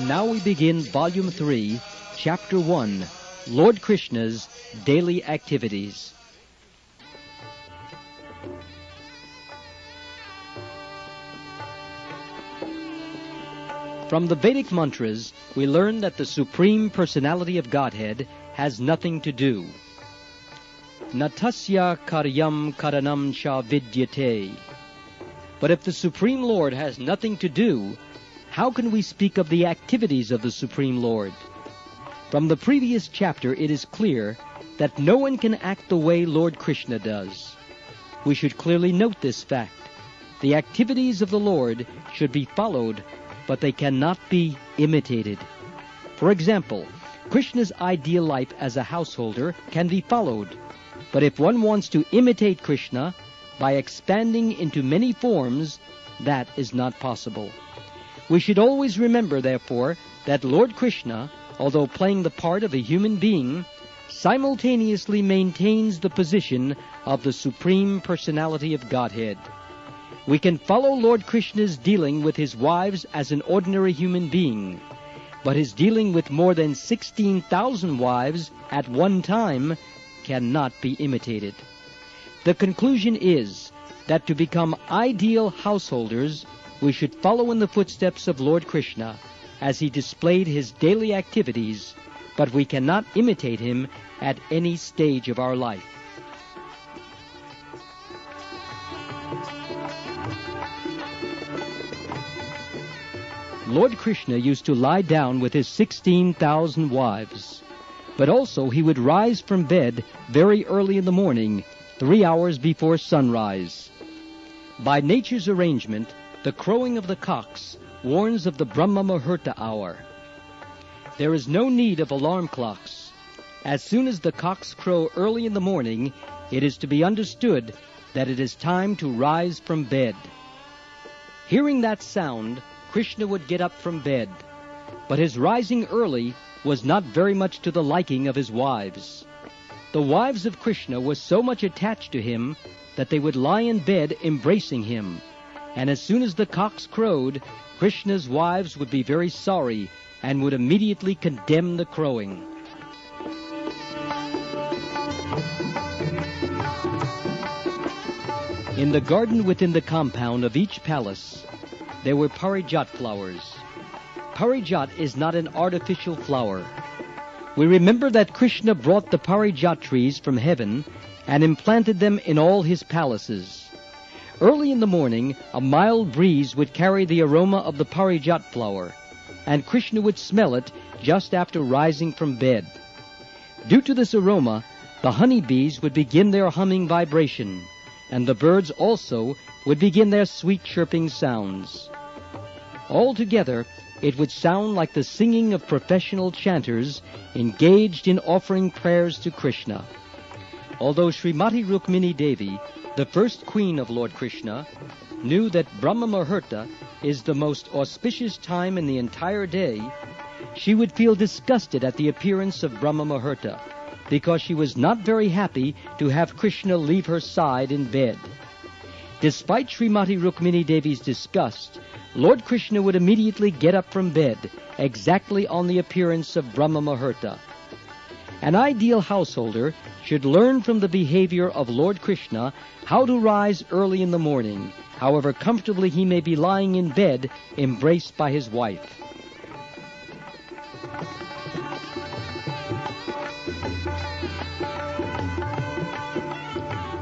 And now we begin Volume 3, Chapter 1, Lord Krishna's Daily Activities. From the Vedic mantras, we learn that the Supreme Personality of Godhead has nothing to do. Natasya karyam karanam cha vidyate. But if the Supreme Lord has nothing to do, how can we speak of the activities of the Supreme Lord? From the previous chapter, it is clear that no one can act the way Lord Krishna does. We should clearly note this fact. The activities of the Lord should be followed, but they cannot be imitated. For example, Krishna's ideal life as a householder can be followed, but if one wants to imitate Krishna by expanding into many forms, that is not possible. We should always remember, therefore, that Lord Krishna, although playing the part of a human being, simultaneously maintains the position of the Supreme Personality of Godhead. We can follow Lord Krishna's dealing with his wives as an ordinary human being, but his dealing with more than 16,000 wives at one time cannot be imitated. The conclusion is that to become ideal householders, we should follow in the footsteps of Lord Krishna as he displayed his daily activities, but we cannot imitate him at any stage of our life. Lord Krishna used to lie down with his 16,000 wives, but also he would rise from bed very early in the morning, 3 hours before sunrise. By nature's arrangement, the crowing of the cocks warns of the Brahma Muhurta hour. There is no need of alarm clocks. As soon as the cocks crow early in the morning, it is to be understood that it is time to rise from bed. Hearing that sound, Krishna would get up from bed, but his rising early was not very much to the liking of his wives. The wives of Krishna were so much attached to him that they would lie in bed embracing him, and as soon as the cocks crowed, Krishna's wives would be very sorry and would immediately condemn the crowing. In the garden within the compound of each palace, there were parijat flowers. Parijat is not an artificial flower. We remember that Krishna brought the parijat trees from heaven and implanted them in all his palaces. Early in the morning, a mild breeze would carry the aroma of the parijat flower, and Krishna would smell it just after rising from bed. Due to this aroma, the honeybees would begin their humming vibration, and the birds also would begin their sweet chirping sounds. Altogether, it would sound like the singing of professional chanters engaged in offering prayers to Krishna. Although Srimati Rukmini Devi, the first queen of Lord Krishna, knew that Brahma Muhurta is the most auspicious time in the entire day, she would feel disgusted at the appearance of Brahma Muhurta, because she was not very happy to have Krishna leave her side in bed. Despite Srimati Rukmini Devi's disgust, Lord Krishna would immediately get up from bed, exactly on the appearance of Brahma Muhurta. An ideal householder should learn from the behavior of Lord Krishna how to rise early in the morning, however comfortably he may be lying in bed, embraced by his wife.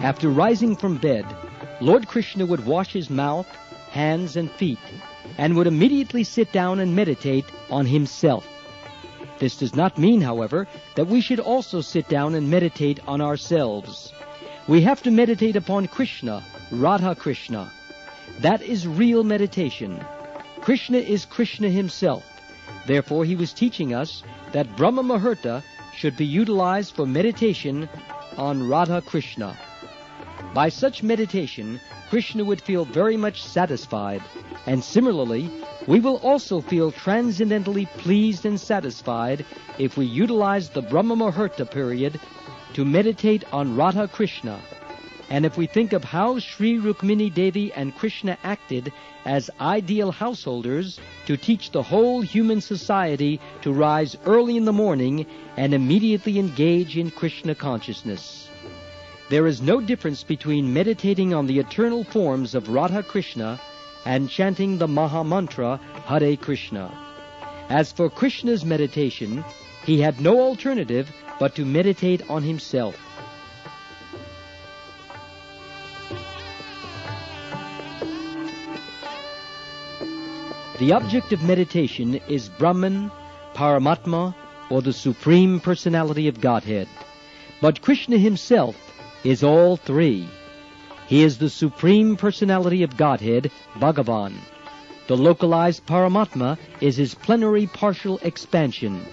After rising from bed, Lord Krishna would wash his mouth, hands, and feet, and would immediately sit down and meditate on himself. This does not mean, however, that we should also sit down and meditate on ourselves. We have to meditate upon Krishna, Radha Krishna. That is real meditation. Krishna is Krishna himself. Therefore, he was teaching us that Brahma Muhurta should be utilized for meditation on Radha Krishna. By such meditation, Krishna would feel very much satisfied, and similarly, we will also feel transcendently pleased and satisfied if we utilize the Brahma Muhurta period to meditate on Radha Krishna, And if we think of how Sri Rukmini Devi and Krishna acted as ideal householders to teach the whole human society to rise early in the morning and immediately engage in Krishna consciousness, there is no difference between meditating on the eternal forms of Radha Krishna and chanting the Maha Mantra Hare Krishna. As for Krishna's meditation, he had no alternative but to meditate on himself. The object of meditation is Brahman, Paramatma, or the Supreme Personality of Godhead. But Krishna himself is all three. He is the Supreme Personality of Godhead, Bhagavan. The localized Paramatma is his plenary partial expansion.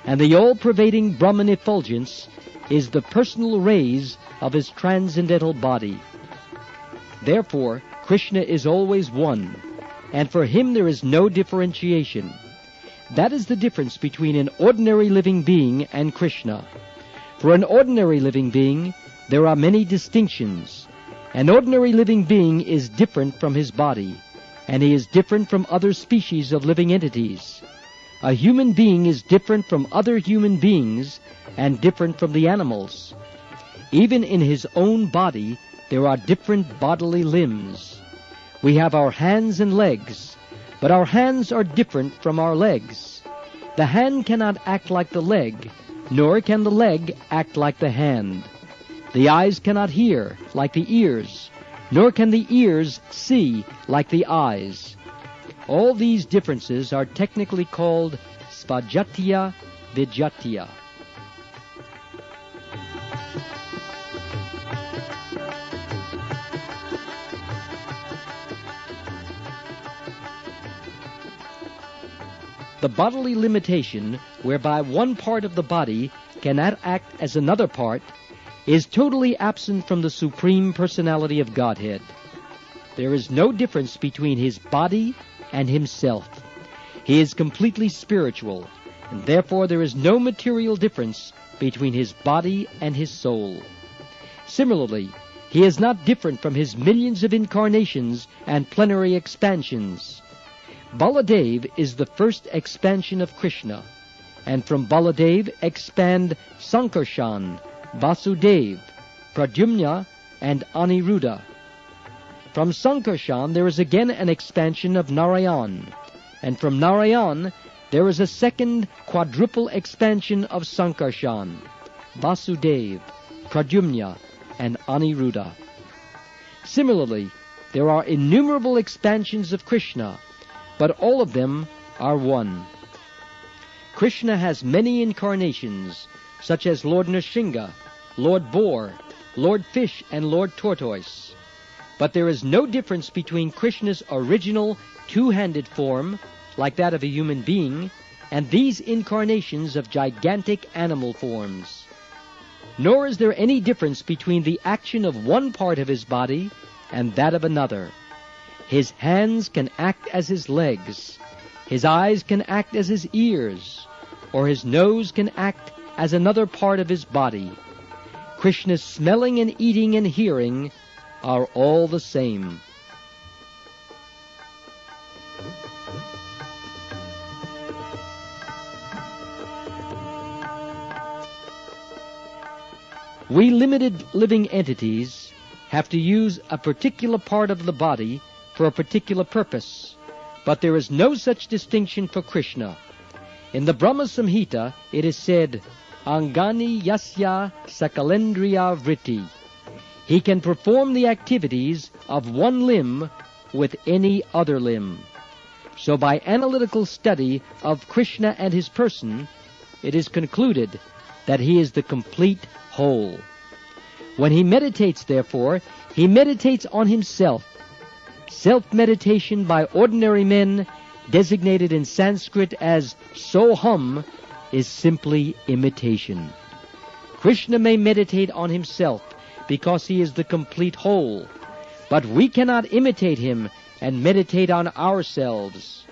And the all-pervading Brahman effulgence is the personal rays of his transcendental body. Therefore, Krishna is always one, and for him there is no differentiation. That is the difference between an ordinary living being and Krishna. For an ordinary living being, there are many distinctions. An ordinary living being is different from his body, and he is different from other species of living entities. A human being is different from other human beings and different from the animals. Even in his own body, there are different bodily limbs. We have our hands and legs, but our hands are different from our legs. The hand cannot act like the leg, nor can the leg act like the hand. The eyes cannot hear like the ears, nor can the ears see like the eyes. All these differences are technically called svajatya vijatya. The bodily limitation, whereby one part of the body cannot act as another part, is totally absent from the Supreme Personality of Godhead. There is no difference between his body and himself. He is completely spiritual, and therefore there is no material difference between his body and his soul. Similarly, he is not different from his millions of incarnations and plenary expansions. Baladev is the first expansion of Krishna, and from Baladev expand Sankarshan, Vasudev, Pradyumna, and Aniruddha. From Sankarshan there is again an expansion of Narayan, and from Narayan there is a second quadruple expansion of Sankarshan, Vasudev, Pradyumna, and Aniruddha. Similarly, there are innumerable expansions of Krishna, but all of them are one. Krishna has many incarnations, such as Lord Nrsimha, Lord Boar, Lord Fish, and Lord Tortoise. But there is no difference between Krishna's original two-handed form, like that of a human being, and these incarnations of gigantic animal forms. Nor is there any difference between the action of one part of his body and that of another. His hands can act as his legs, his eyes can act as his ears, or his nose can act as another part of his body. Krishna's smelling and eating and hearing are all the same. We limited living entities have to use a particular part of the body for a particular purpose, but there is no such distinction for Krishna. In the Brahma Samhita, it is said, Angani yasya sakalendriya vritti. He can perform the activities of one limb with any other limb. So by analytical study of Krishna and his person, it is concluded that he is the complete whole. When he meditates, therefore, he meditates on himself. Self-meditation by ordinary men, designated in Sanskrit as soham, is simply imitation. Krishna may meditate on himself because he is the complete whole, but we cannot imitate him and meditate on ourselves.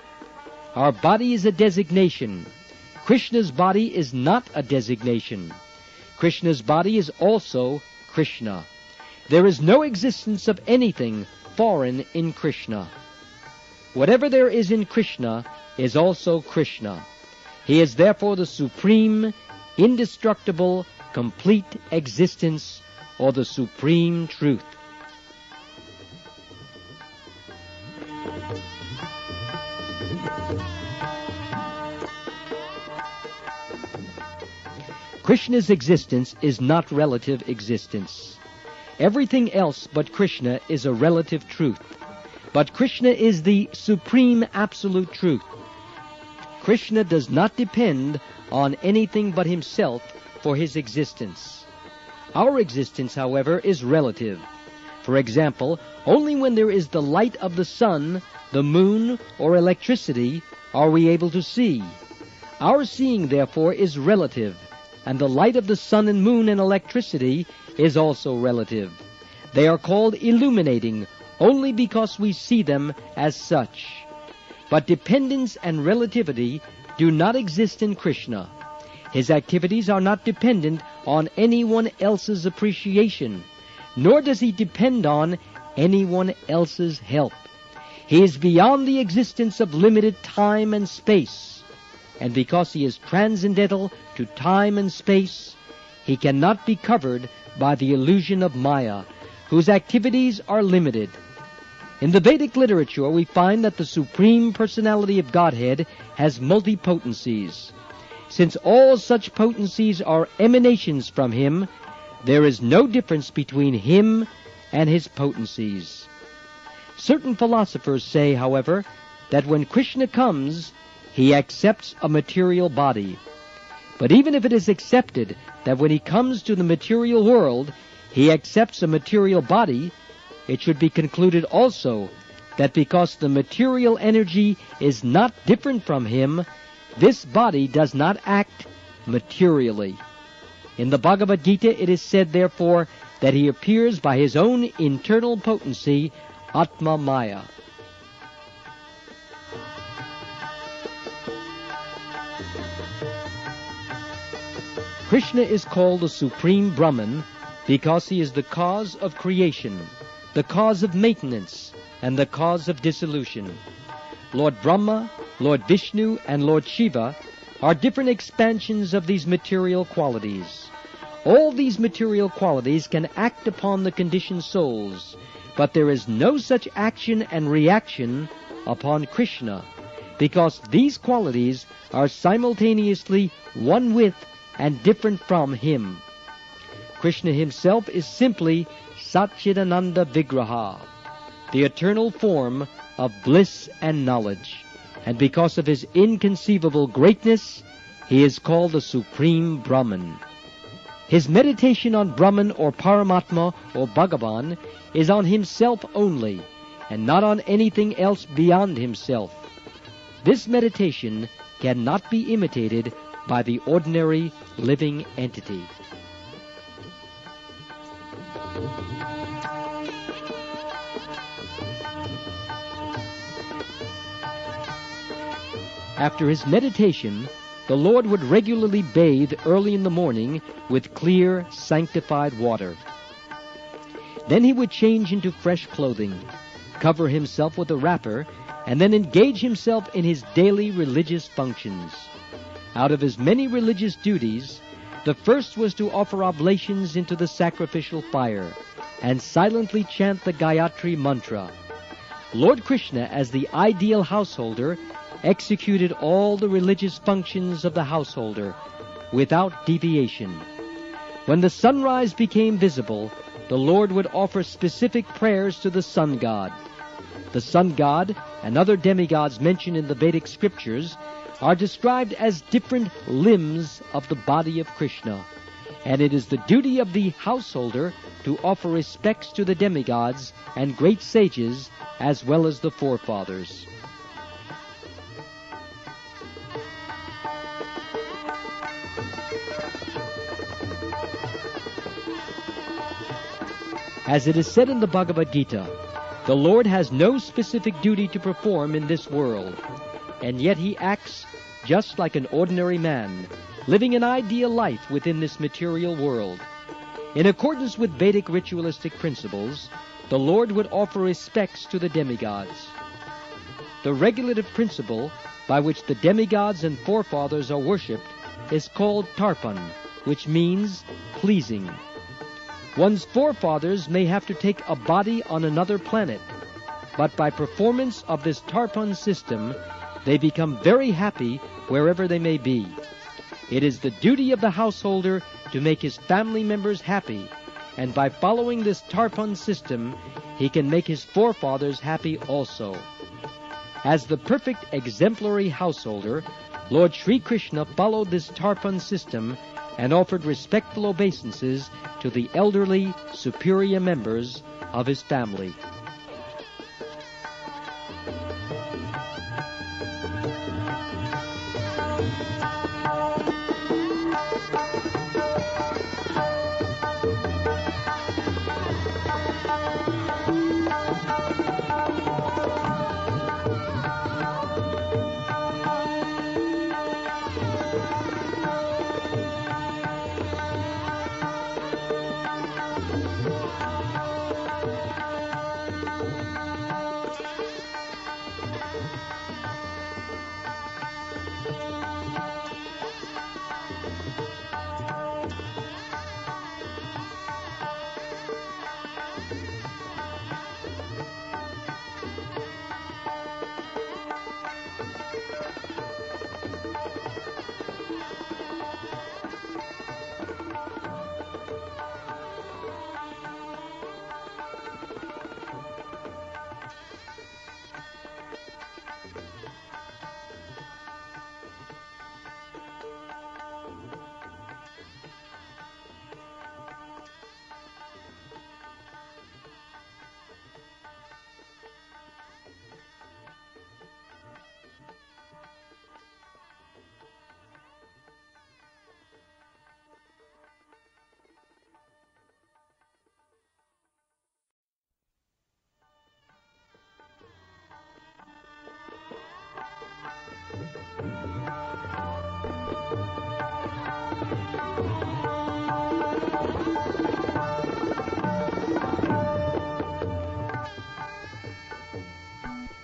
Our body is a designation. Krishna's body is not a designation. Krishna's body is also Krishna. There is no existence of anything foreign in Krishna. Whatever there is in Krishna is also Krishna. He is therefore the supreme, indestructible, complete existence, or the supreme truth. Krishna's existence is not relative existence. Everything else but Krishna is a relative truth. But Krishna is the supreme absolute truth. Krishna does not depend on anything but himself for his existence. Our existence, however, is relative. For example, only when there is the light of the sun, the moon, or electricity are we able to see. Our seeing, therefore, is relative, and the light of the sun and moon and electricity is also relative. They are called illuminating only because we see them as such. But dependence and relativity do not exist in Krishna. His activities are not dependent on anyone else's appreciation, nor does he depend on anyone else's help. He is beyond the existence of limited time and space, and because he is transcendental to time and space, he cannot be covered by the illusion of Maya, whose activities are limited. In the Vedic literature, we find that the Supreme Personality of Godhead has multipotencies. Since all such potencies are emanations from him, there is no difference between him and his potencies. Certain philosophers say, however, that when Krishna comes, he accepts a material body. But even if it is accepted that when he comes to the material world, he accepts a material body, it should be concluded also that because the material energy is not different from him, this body does not act materially. In the Bhagavad Gita it is said, therefore, that he appears by his own internal potency, Atma Maya. Krishna is called the Supreme Brahman because he is the cause of creation, the cause of maintenance, and the cause of dissolution. Lord Brahma, Lord Vishnu, and Lord Shiva are different expansions of these material qualities. All these material qualities can act upon the conditioned souls, but there is no such action and reaction upon Krishna, because these qualities are simultaneously one with and different from him. Krishna himself is simply Satchidananda Vigraha, the eternal form of bliss and knowledge, and because of his inconceivable greatness, he is called the Supreme Brahman. His meditation on Brahman or Paramatma or Bhagavan is on himself only, and not on anything else beyond himself. This meditation cannot be imitated by the ordinary living entity. After his meditation, the Lord would regularly bathe early in the morning with clear, sanctified water. Then he would change into fresh clothing, cover himself with a wrapper, and then engage himself in his daily religious functions. Out of his many religious duties, the first was to offer oblations into the sacrificial fire and silently chant the Gayatri mantra. Lord Krishna, as the ideal householder, executed all the religious functions of the householder without deviation. When the sunrise became visible, the Lord would offer specific prayers to the sun god. The sun god and other demigods mentioned in the Vedic scriptures are described as different limbs of the body of Krishna, and it is the duty of the householder to offer respects to the demigods and great sages as well as the forefathers. As it is said in the Bhagavad Gita, the Lord has no specific duty to perform in this world, and yet he acts just like an ordinary man, living an ideal life within this material world. In accordance with Vedic ritualistic principles, the Lord would offer respects to the demigods. The regulative principle by which the demigods and forefathers are worshipped is called tarpan, which means pleasing. One's forefathers may have to take a body on another planet, but by performance of this tarpan system, they become very happy wherever they may be. It is the duty of the householder to make his family members happy, and by following this tarpan system, he can make his forefathers happy also. As the perfect exemplary householder, Lord Sri Krishna followed this tarpan system and offered respectful obeisances to the elderly, superior members of his family.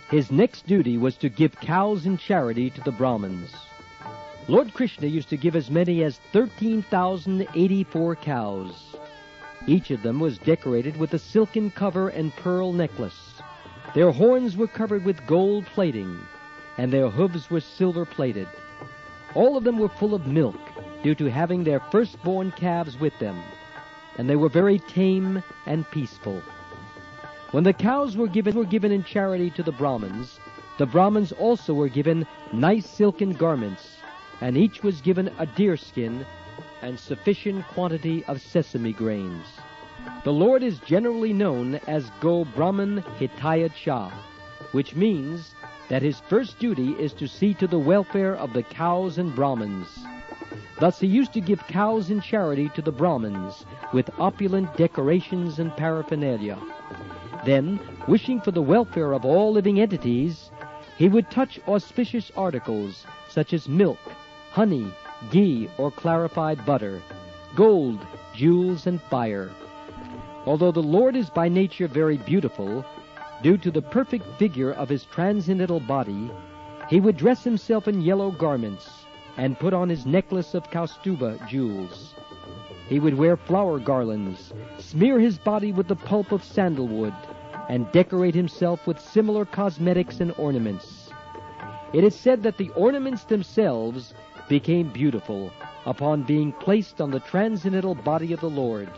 His next duty was to give cows in charity to the Brahmins. Lord Krishna used to give as many as 13,084 cows. Each of them was decorated with a silken cover and pearl necklace. Their horns were covered with gold plating, and their hooves were silver-plated. All of them were full of milk, due to having their firstborn calves with them, and they were very tame and peaceful. When the cows were given in charity to the Brahmins also were given nice silken garments, and each was given a deerskin and sufficient quantity of sesame grains. The Lord is generally known as Go Brahman Hitaya Cha, which means that his first duty is to see to the welfare of the cows and Brahmins. Thus he used to give cows in charity to the Brahmins with opulent decorations and paraphernalia. Then, wishing for the welfare of all living entities, he would touch auspicious articles such as milk, honey, ghee or clarified butter, gold, jewels, and fire. Although the Lord is by nature very beautiful, due to the perfect figure of his transcendental body, he would dress himself in yellow garments and put on his necklace of Kaustuba jewels. He would wear flower garlands, smear his body with the pulp of sandalwood, and decorate himself with similar cosmetics and ornaments. It is said that the ornaments themselves became beautiful upon being placed on the transcendental body of the Lord.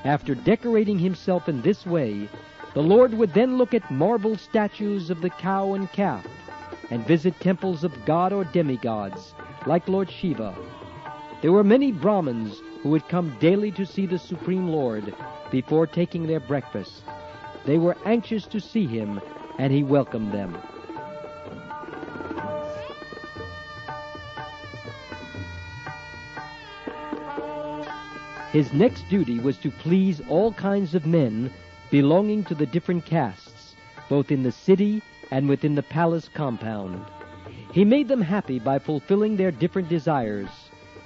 After decorating himself in this way, the Lord would then look at marble statues of the cow and calf, and visit temples of god or demigods, like Lord Shiva. There were many Brahmins who would come daily to see the Supreme Lord before taking their breakfast. They were anxious to see him, and he welcomed them. His next duty was to please all kinds of men belonging to the different castes, both in the city and within the palace compound. He made them happy by fulfilling their different desires,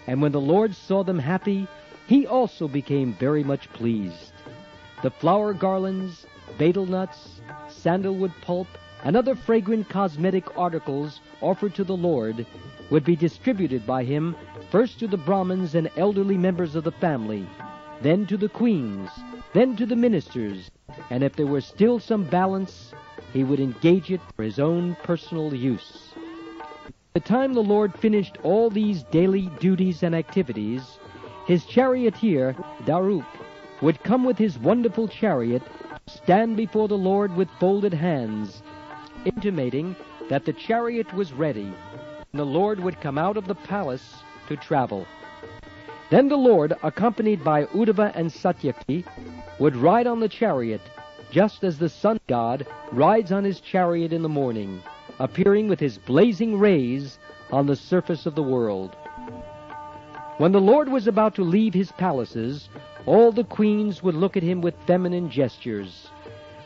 and when the Lord saw them happy, he also became very much pleased. The flower garlands, betel nuts, sandalwood pulp, and other fragrant cosmetic articles offered to the Lord would be distributed by him first to the Brahmins and elderly members of the family, then to the queens, then to the ministers, and if there were still some balance, he would engage it for his own personal use. By the time the Lord finished all these daily duties and activities, his charioteer, Darup, would come with his wonderful chariot, stand before the Lord with folded hands, intimating that the chariot was ready, and the Lord would come out of the palace to travel. Then the Lord, accompanied by Uddhava and Satyaki, would ride on the chariot, just as the sun god rides on his chariot in the morning, appearing with his blazing rays on the surface of the world. When the Lord was about to leave his palaces, all the queens would look at him with feminine gestures.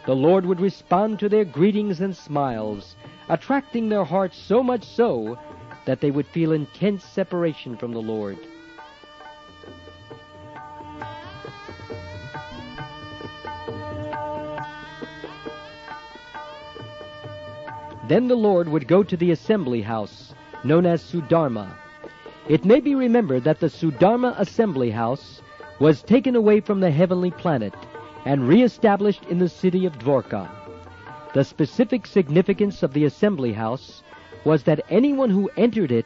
The Lord would respond to their greetings and smiles, attracting their hearts so much so that they would feel intense separation from the Lord. Then the Lord would go to the assembly house, known as Sudharma. It may be remembered that the Sudharma assembly house was taken away from the heavenly planet and re-established in the city of Dwarka. The specific significance of the assembly house was that anyone who entered it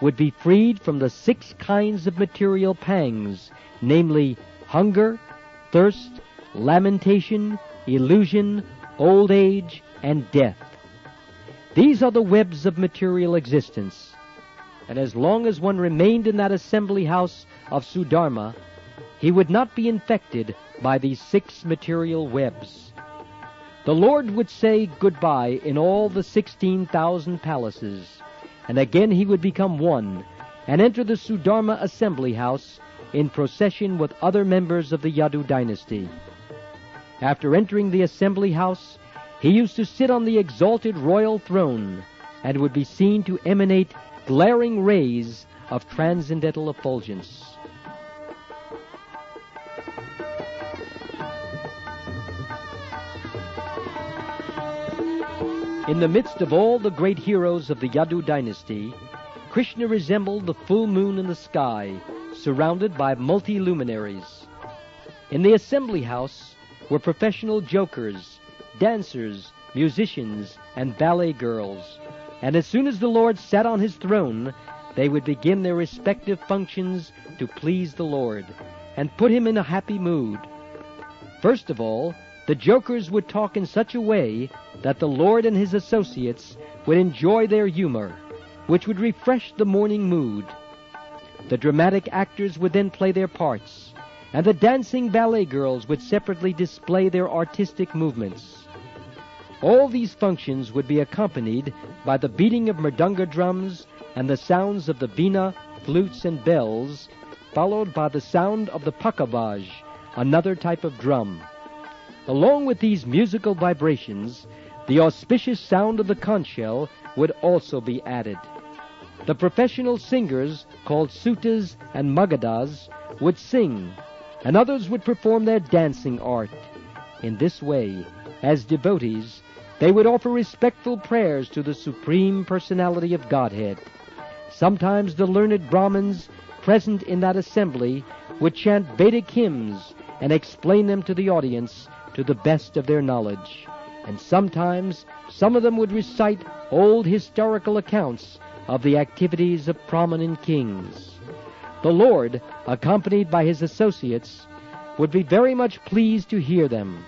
would be freed from the 6 kinds of material pangs, namely hunger, thirst, lamentation, illusion, old age, and death. These are the webs of material existence, and as long as one remained in that assembly house of Sudharma, he would not be infected by these 6 material webs. The Lord would say goodbye in all the 16,000 palaces, and again he would become one and enter the Sudharma assembly house in procession with other members of the Yadu dynasty. After entering the assembly house, he used to sit on the exalted royal throne and would be seen to emanate glaring rays of transcendental effulgence. In the midst of all the great heroes of the Yadu dynasty, Krishna resembled the full moon in the sky, surrounded by multi-luminaries. In the assembly house were professional jokers, dancers, musicians, and ballet girls, and as soon as the Lord sat on his throne, they would begin their respective functions to please the Lord and put him in a happy mood. First of all, the jokers would talk in such a way that the Lord and his associates would enjoy their humor, which would refresh the morning mood. The dramatic actors would then play their parts, and the dancing ballet girls would separately display their artistic movements. All these functions would be accompanied by the beating of mridanga drums and the sounds of the veena, flutes, and bells, followed by the sound of the pakavaj, another type of drum. Along with these musical vibrations, the auspicious sound of the conch shell would also be added. The professional singers, called sutas and magadas, would sing, and others would perform their dancing art. In this way, as devotees, they would offer respectful prayers to the Supreme Personality of Godhead. Sometimes the learned Brahmins present in that assembly would chant Vedic hymns and explain them to the audience to the best of their knowledge. And sometimes some of them would recite old historical accounts of the activities of prominent kings. The Lord, accompanied by his associates, would be very much pleased to hear them.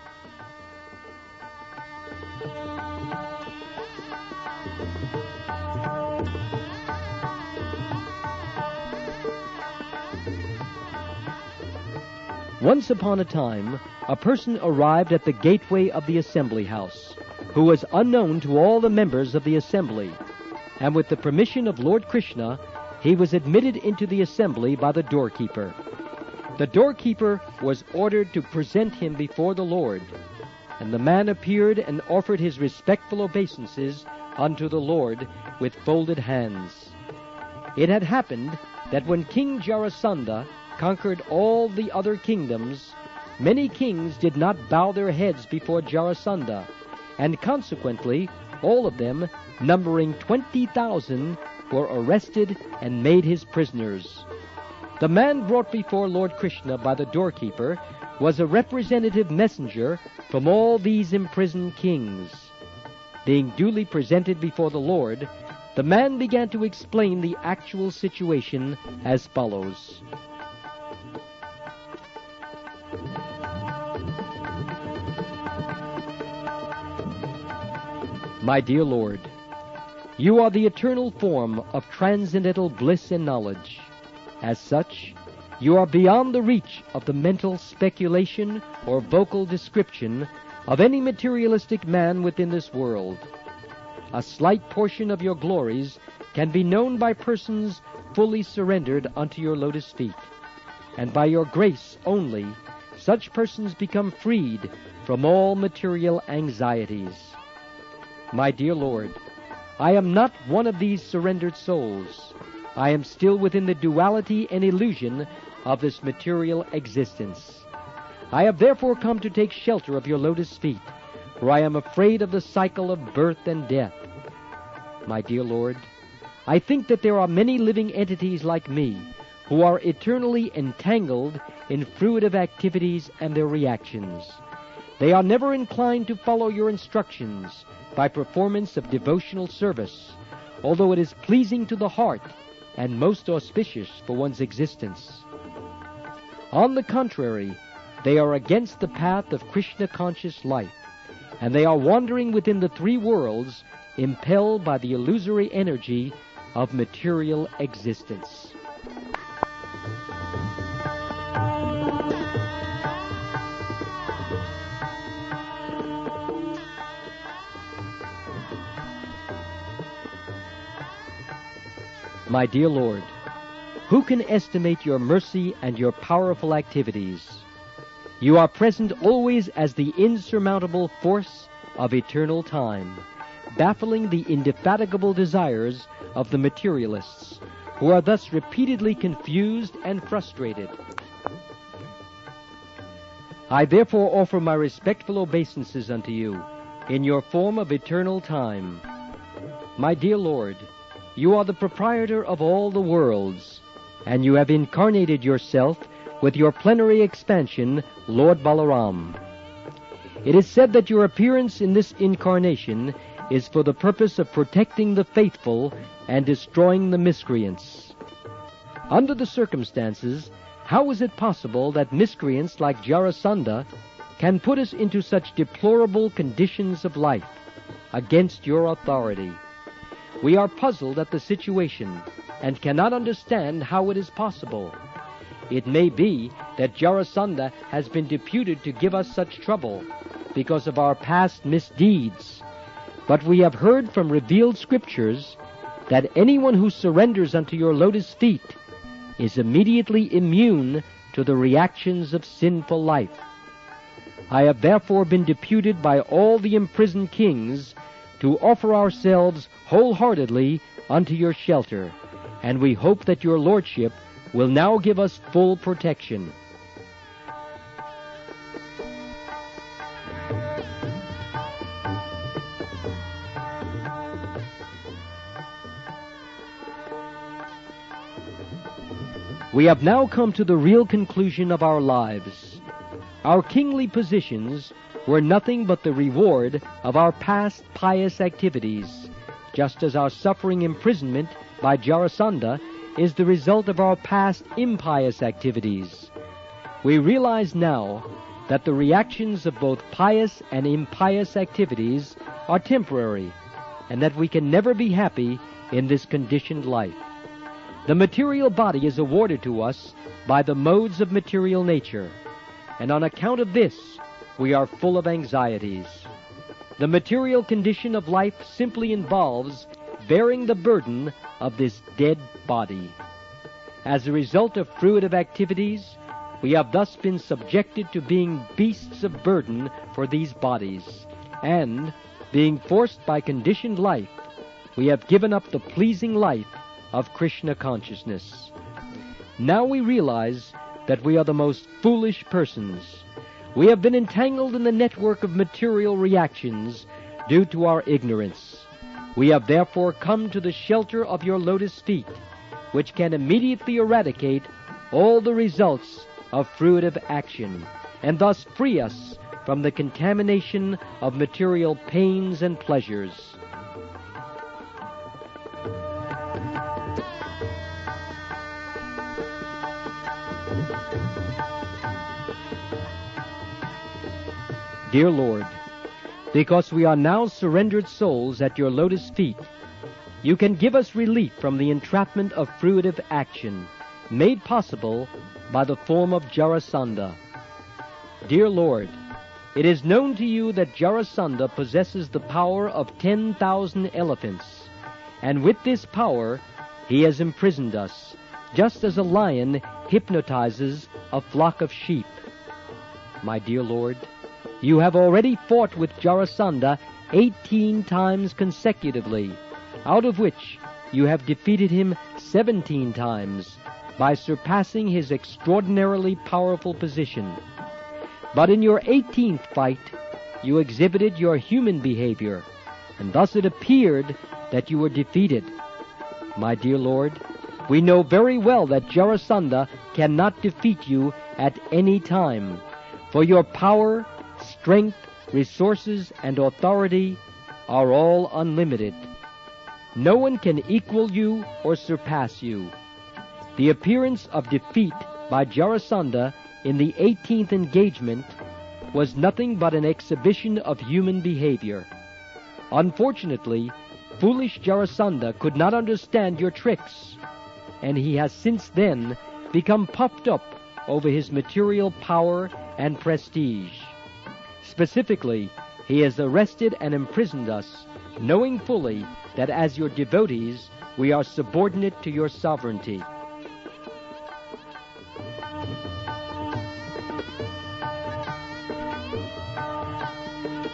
Once upon a time, a person arrived at the gateway of the assembly house, who was unknown to all the members of the assembly, and with the permission of Lord Krishna, he was admitted into the assembly by the doorkeeper. The doorkeeper was ordered to present him before the Lord, and the man appeared and offered his respectful obeisances unto the Lord with folded hands. It had happened that when King Jarasandha conquered all the other kingdoms, many kings did not bow their heads before Jarasandha, and consequently all of them, numbering 20,000, were arrested and made his prisoners. The man brought before Lord Krishna by the doorkeeper was a representative messenger from all these imprisoned kings. Being duly presented before the Lord, the man began to explain the actual situation as follows. My dear Lord, you are the eternal form of transcendental bliss and knowledge. As such, you are beyond the reach of the mental speculation or vocal description of any materialistic man within this world. A slight portion of your glories can be known by persons fully surrendered unto your lotus feet, and by your grace only such persons become freed from all material anxieties. My dear Lord, I am not one of these surrendered souls. I am still within the duality and illusion of this material existence. I have therefore come to take shelter of your lotus feet, for I am afraid of the cycle of birth and death. My dear Lord, I think that there are many living entities like me who are eternally entangled in fruitive activities and their reactions. They are never inclined to follow your instructions by performance of devotional service, although it is pleasing to the heart and most auspicious for one's existence. On the contrary, they are against the path of Krishna-conscious life, and they are wandering within the three worlds, impelled by the illusory energy of material existence. My dear Lord, who can estimate your mercy and your powerful activities? You are present always as the insurmountable force of eternal time, baffling the indefatigable desires of the materialists, who are thus repeatedly confused and frustrated. I therefore offer my respectful obeisances unto you in your form of eternal time. My dear Lord, you are the proprietor of all the worlds, and you have incarnated yourself with your plenary expansion, Lord Balaram. It is said that your appearance in this incarnation is for the purpose of protecting the faithful and destroying the miscreants. Under the circumstances, how is it possible that miscreants like Jarasandha can put us into such deplorable conditions of life against your authority? We are puzzled at the situation and cannot understand how it is possible. It may be that Jarasandha has been deputed to give us such trouble because of our past misdeeds, but we have heard from revealed scriptures that anyone who surrenders unto your lotus feet is immediately immune to the reactions of sinful life. I have therefore been deputed by all the imprisoned kings to offer ourselves wholeheartedly unto your shelter, and we hope that your lordship will now give us full protection. We have now come to the real conclusion of our lives. Our kingly positions were nothing but the reward of our past pious activities, just as our suffering imprisonment by Jarasandha is the result of our past impious activities. We realize now that the reactions of both pious and impious activities are temporary, and that we can never be happy in this conditioned life. The material body is awarded to us by the modes of material nature, and on account of this, we are full of anxieties. The material condition of life simply involves bearing the burden of this dead body. As a result of fruitive activities, we have thus been subjected to being beasts of burden for these bodies, and, being forced by conditioned life, we have given up the pleasing life of Krishna consciousness. Now we realize that we are the most foolish persons. We have been entangled in the network of material reactions due to our ignorance. We have therefore come to the shelter of your lotus feet, which can immediately eradicate all the results of fruitive action, and thus free us from the contamination of material pains and pleasures. Dear Lord, because we are now surrendered souls at your lotus feet, you can give us relief from the entrapment of fruitive action, made possible by the form of Jarasandha. Dear Lord, it is known to you that Jarasandha possesses the power of 10,000 elephants, and with this power he has imprisoned us, just as a lion hypnotizes a flock of sheep. My dear Lord, you have already fought with Jarasandha 18 times consecutively, out of which you have defeated him 17 times by surpassing his extraordinarily powerful position. But in your 18th fight, you exhibited your human behavior, and thus it appeared that you were defeated. My dear Lord, we know very well that Jarasandha cannot defeat you at any time, for your power, strength, resources, and authority are all unlimited. No one can equal you or surpass you. The appearance of defeat by Jarasandha in the 18th engagement was nothing but an exhibition of human behavior. Unfortunately, foolish Jarasandha could not understand your tricks, and he has since then become puffed up over his material power and prestige. Specifically, he has arrested and imprisoned us, knowing fully that as your devotees, we are subordinate to your sovereignty.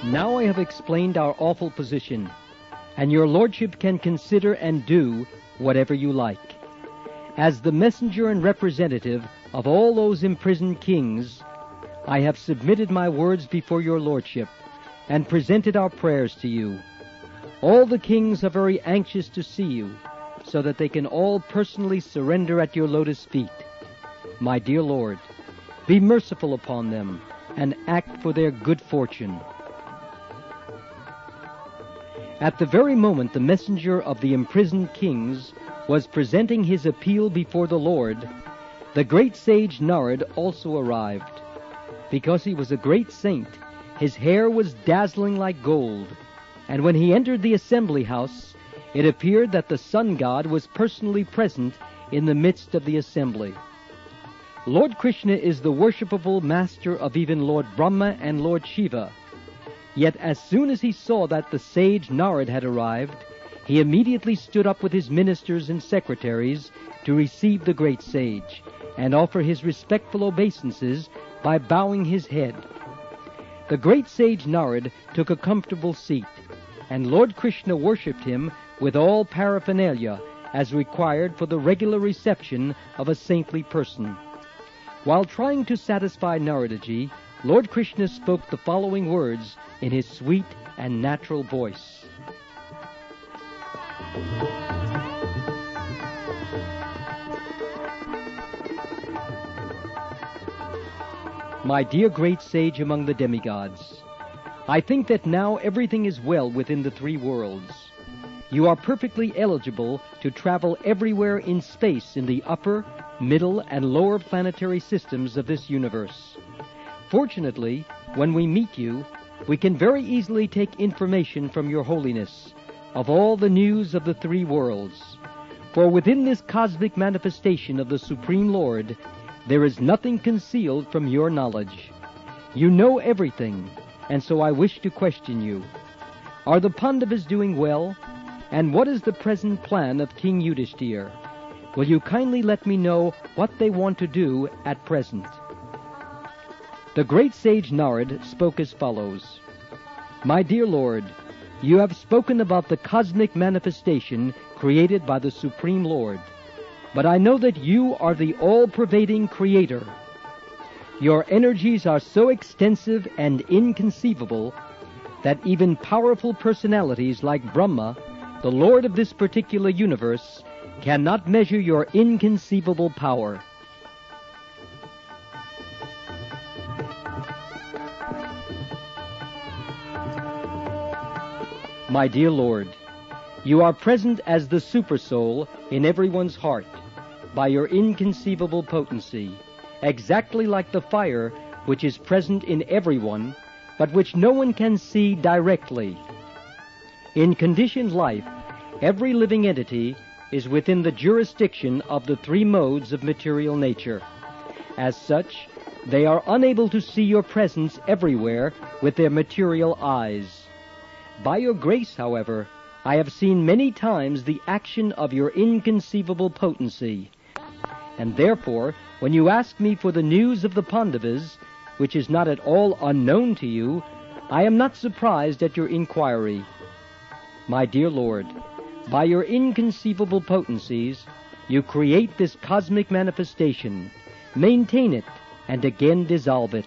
Now I have explained our awful position, and your lordship can consider and do whatever you like. As the messenger and representative of all those imprisoned kings, I have submitted my words before your lordship and presented our prayers to you. All the kings are very anxious to see you, so that they can all personally surrender at your lotus feet. My dear Lord, be merciful upon them and act for their good fortune. At the very moment the messenger of the imprisoned kings was presenting his appeal before the Lord, the great sage Narad also arrived. Because he was a great saint, his hair was dazzling like gold, and when he entered the assembly house, it appeared that the sun god was personally present in the midst of the assembly. Lord Krishna is the worshipable master of even Lord Brahma and Lord Shiva. Yet as soon as he saw that the sage Narad had arrived, he immediately stood up with his ministers and secretaries to receive the great sage and offer his respectful obeisances by bowing his head. The great sage Narad took a comfortable seat, and Lord Krishna worshipped him with all paraphernalia as required for the regular reception of a saintly person. While trying to satisfy Naradaji, Lord Krishna spoke the following words in his sweet and natural voice. My dear great sage among the demigods, I think that now everything is well within the three worlds. You are perfectly eligible to travel everywhere in space in the upper, middle, and lower planetary systems of this universe. Fortunately, when we meet you, we can very easily take information from your holiness of all the news of the three worlds. For within this cosmic manifestation of the Supreme Lord, there is nothing concealed from your knowledge. You know everything, and so I wish to question you. Are the Pandavas doing well? And what is the present plan of King Yudhishthira? Will you kindly let me know what they want to do at present? The great sage Narad spoke as follows. My dear Lord, you have spoken about the cosmic manifestation created by the Supreme Lord. but I know that you are the all-pervading Creator. Your energies are so extensive and inconceivable that even powerful personalities like Brahma, the Lord of this particular universe, cannot measure your inconceivable power. My dear Lord, you are present as the Supersoul in everyone's heart by your inconceivable potency, exactly like the fire which is present in everyone, but which no one can see directly. In conditioned life, every living entity is within the jurisdiction of the three modes of material nature. As such, they are unable to see your presence everywhere with their material eyes. By your grace, however, I have seen many times the action of your inconceivable potency, and therefore, when you ask me for the news of the Pandavas, which is not at all unknown to you, I am not surprised at your inquiry. My dear Lord, by your inconceivable potencies, you create this cosmic manifestation, maintain it, and again dissolve it.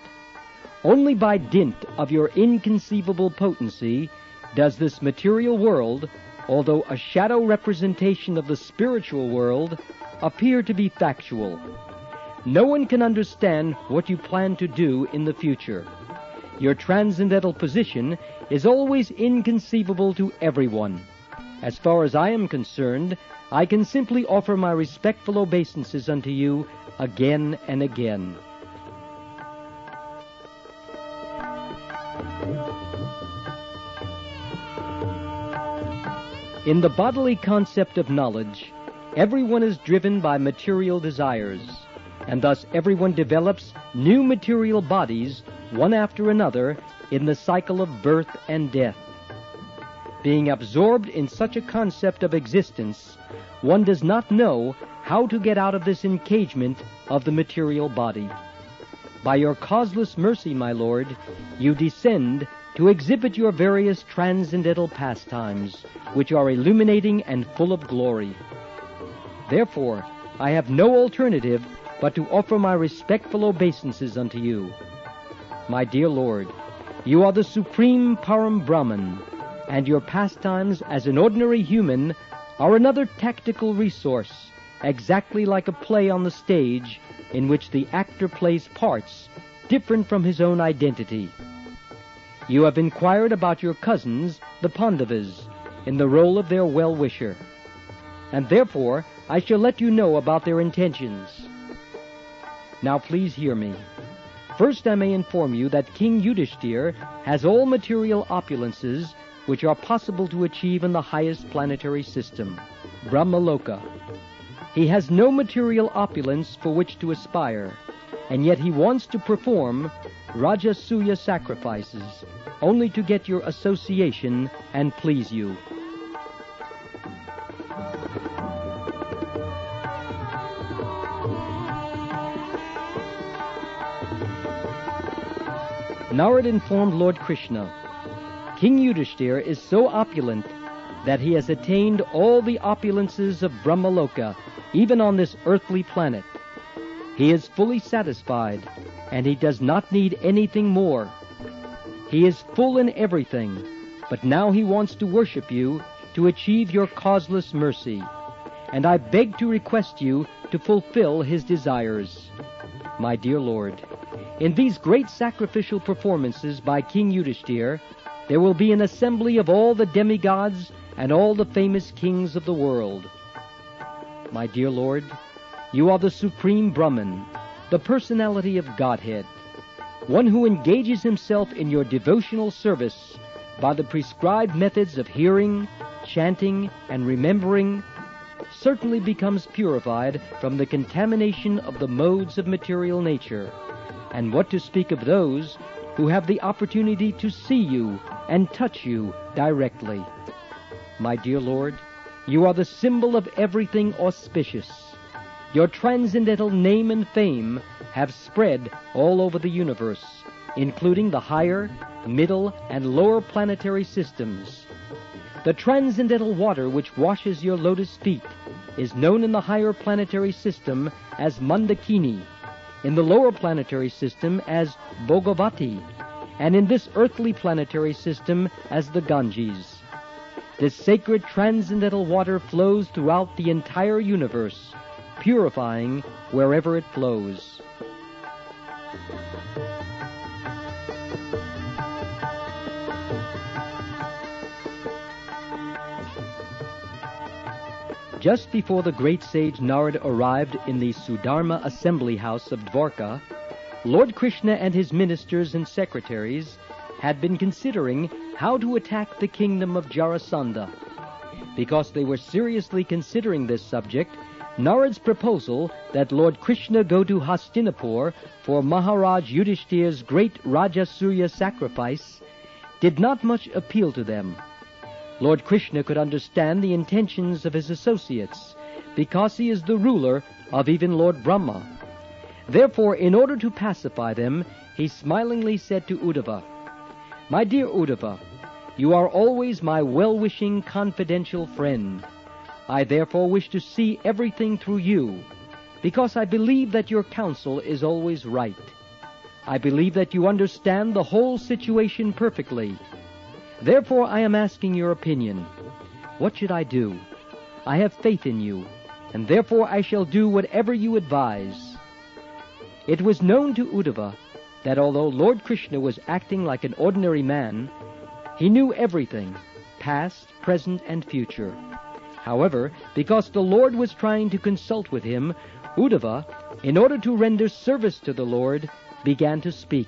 Only by dint of your inconceivable potency does this material world, although a shadow representation of the spiritual world, appear to be factual. No one can understand what you plan to do in the future. Your transcendental position is always inconceivable to everyone. As far as I am concerned, I can simply offer my respectful obeisances unto you again and again. In the bodily concept of knowledge, everyone is driven by material desires, and thus everyone develops new material bodies, one after another, in the cycle of birth and death. Being absorbed in such a concept of existence, one does not know how to get out of this encagement of the material body. By your causeless mercy, my Lord, you descend to exhibit your various transcendental pastimes, which are illuminating and full of glory. Therefore, I have no alternative but to offer my respectful obeisances unto you. My dear Lord, you are the supreme Param Brahman, and your pastimes as an ordinary human are another tactical resource, exactly like a play on the stage in which the actor plays parts different from his own identity. You have inquired about your cousins, the Pandavas, in the role of their well-wisher, and therefore I shall let you know about their intentions. Now please hear me. First I may inform you that King Yudhishthira has all material opulences which are possible to achieve in the highest planetary system, Brahmaloka. He has no material opulence for which to aspire, and yet he wants to perform Rajasuya sacrifices, only to get your association and please you. Narad informed Lord Krishna, King Yudhishthira is so opulent that he has attained all the opulences of Brahmaloka, even on this earthly planet. He is fully satisfied, and he does not need anything more. He is full in everything, but now he wants to worship you to achieve your causeless mercy, and I beg to request you to fulfill his desires. My dear Lord, in these great sacrificial performances by King Yudhishthira, there will be an assembly of all the demigods and all the famous kings of the world. My dear Lord, you are the supreme Brahman, the personality of Godhead, one who engages himself in your devotional service by the prescribed methods of hearing, chanting, and remembering, certainly becomes purified from the contamination of the modes of material nature, and what to speak of those who have the opportunity to see you and touch you directly. My dear Lord, you are the symbol of everything auspicious. Your transcendental name and fame have spread all over the universe, including the higher, middle, and lower planetary systems. The transcendental water which washes your lotus feet is known in the higher planetary system as Mandakini, in the lower planetary system as Bhogavati, and in this earthly planetary system as the Ganges. This sacred transcendental water flows throughout the entire universe, purifying wherever it flows. Just before the great sage Narad arrived in the Sudharma assembly house of Dwarka, Lord Krishna and his ministers and secretaries had been considering how to attack the kingdom of Jarasandha. Because they were seriously considering this subject, Narad's proposal that Lord Krishna go to Hastinapur for Maharaj Yudhishthir's great Rajasurya sacrifice did not much appeal to them. Lord Krishna could understand the intentions of his associates, because he is the ruler of even Lord Brahma. Therefore, in order to pacify them, he smilingly said to Uddhava, "My dear Uddhava, you are always my well-wishing, confidential friend. I therefore wish to see everything through you, because I believe that your counsel is always right. I believe that you understand the whole situation perfectly. Therefore I am asking your opinion. What should I do? I have faith in you, and therefore I shall do whatever you advise." It was known to Uddhava that although Lord Krishna was acting like an ordinary man, he knew everything, past, present, and future. However, because the Lord was trying to consult with him, Uddhava, in order to render service to the Lord, began to speak.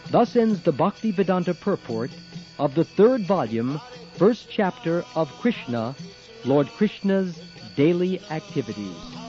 Thus ends the Bhakti-Vedanta purport of the 3rd volume, 1st chapter of Krishna, Lord Krishna's daily activities.